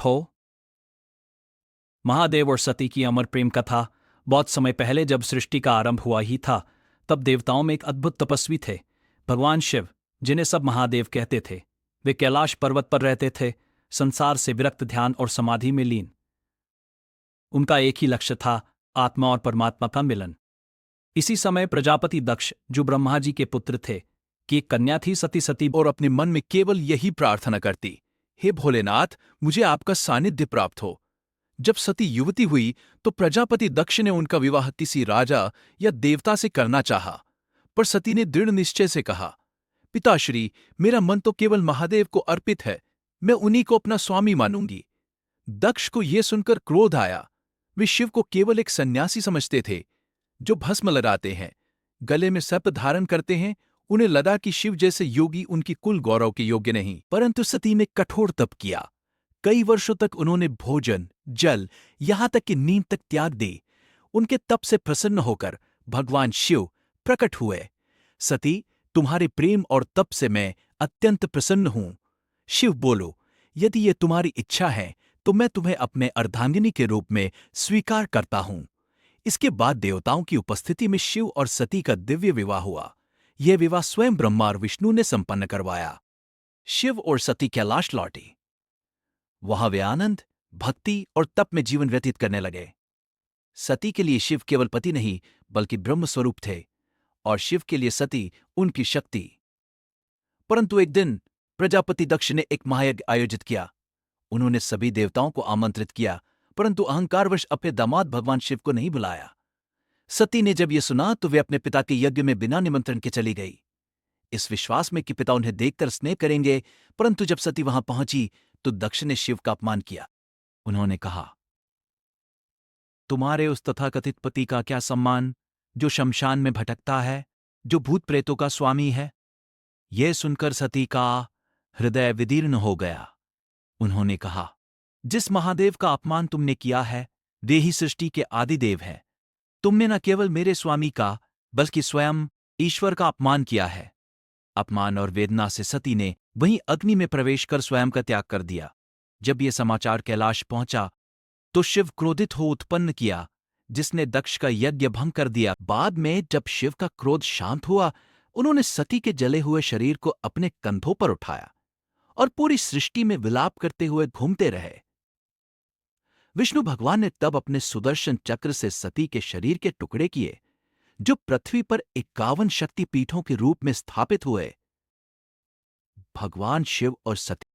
हो। महादेव और सती की अमर प्रेम कथा। बहुत समय पहले जब सृष्टि का आरंभ हुआ ही था, तब देवताओं में एक अद्भुत तपस्वी थे, भगवान शिव, जिन्हें सब महादेव कहते थे। वे कैलाश पर्वत पर रहते थे, संसार से विरक्त, ध्यान और समाधि में लीन। उनका एक ही लक्ष्य था, आत्मा और परमात्मा का मिलन। इसी समय प्रजापति दक्ष, जो ब्रह्मा जी के पुत्र थे, की एक कन्या थी सती। सती और अपने मन में केवल यही प्रार्थना करती, हे भोलेनाथ, मुझे आपका सानिध्य प्राप्त हो। जब सती युवती हुई तो प्रजापति दक्ष ने उनका विवाह किसी राजा या देवता से करना चाहा, पर सती ने दृढ़ निश्चय से कहा, पिताश्री, मेरा मन तो केवल महादेव को अर्पित है, मैं उन्हीं को अपना स्वामी मानूंगी। दक्ष को यह सुनकर क्रोध आया। वे शिव को केवल एक सन्यासी समझते थे, जो भस्म लगाते हैं, गले में सर्प धारण करते हैं। उन्हें लगा कि शिव जैसे योगी उनकी कुल गौरव के योग्य नहीं। परंतु सती ने कठोर तप किया। कई वर्षों तक उन्होंने भोजन, जल, यहां तक कि नींद तक त्याग दी। उनके तप से प्रसन्न होकर भगवान शिव प्रकट हुए। सती, तुम्हारे प्रेम और तप से मैं अत्यंत प्रसन्न हूं। शिव बोलो, यदि ये तुम्हारी इच्छा है तो मैं तुम्हें अपने अर्धांगिनी के रूप में स्वीकार करता हूं। इसके बाद देवताओं की उपस्थिति में शिव और सती का दिव्य विवाह हुआ। यह विवाह स्वयं ब्रह्मा और विष्णु ने संपन्न करवाया। शिव और सती कैलाश लौटी। वहां वे आनंद, भक्ति और तप में जीवन व्यतीत करने लगे। सती के लिए शिव केवल पति नहीं, बल्कि ब्रह्म स्वरूप थे, और शिव के लिए सती उनकी शक्ति। परंतु एक दिन प्रजापति दक्ष ने एक महायज्ञ आयोजित किया। उन्होंने सभी देवताओं को आमंत्रित किया, परंतु अहंकारवश अपने दामाद भगवान शिव को नहीं बुलाया। सती ने जब यह सुना तो वे अपने पिता के यज्ञ में बिना निमंत्रण के चली गई, इस विश्वास में कि पिता उन्हें देखकर स्नेह करेंगे। परंतु जब सती वहां पहुंची तो दक्ष ने शिव का अपमान किया। उन्होंने कहा, तुम्हारे उस तथाकथित पति का क्या सम्मान, जो शमशान में भटकता है, जो भूत प्रेतों का स्वामी है। यह सुनकर सती का हृदय विदीर्ण हो गया। उन्होंने कहा, जिस महादेव का अपमान तुमने किया है, वे ही सृष्टि के आदिदेव हैं। तुमने न केवल मेरे स्वामी का, बल्कि स्वयं ईश्वर का अपमान किया है। अपमान और वेदना से सती ने वहीं अग्नि में प्रवेश कर स्वयं का त्याग कर दिया। जब यह समाचार कैलाश पहुंचा तो शिव क्रोधित हो उत्पन्न किया, जिसने दक्ष का यज्ञ भंग कर दिया। बाद में जब शिव का क्रोध शांत हुआ, उन्होंने सती के जले हुए शरीर को अपने कंधों पर उठाया और पूरी सृष्टि में विलाप करते हुए घूमते रहे। विष्णु भगवान ने तब अपने सुदर्शन चक्र से सती के शरीर के टुकड़े किए, जो पृथ्वी पर 51 शक्तिपीठों के रूप में स्थापित हुए। भगवान शिव और सती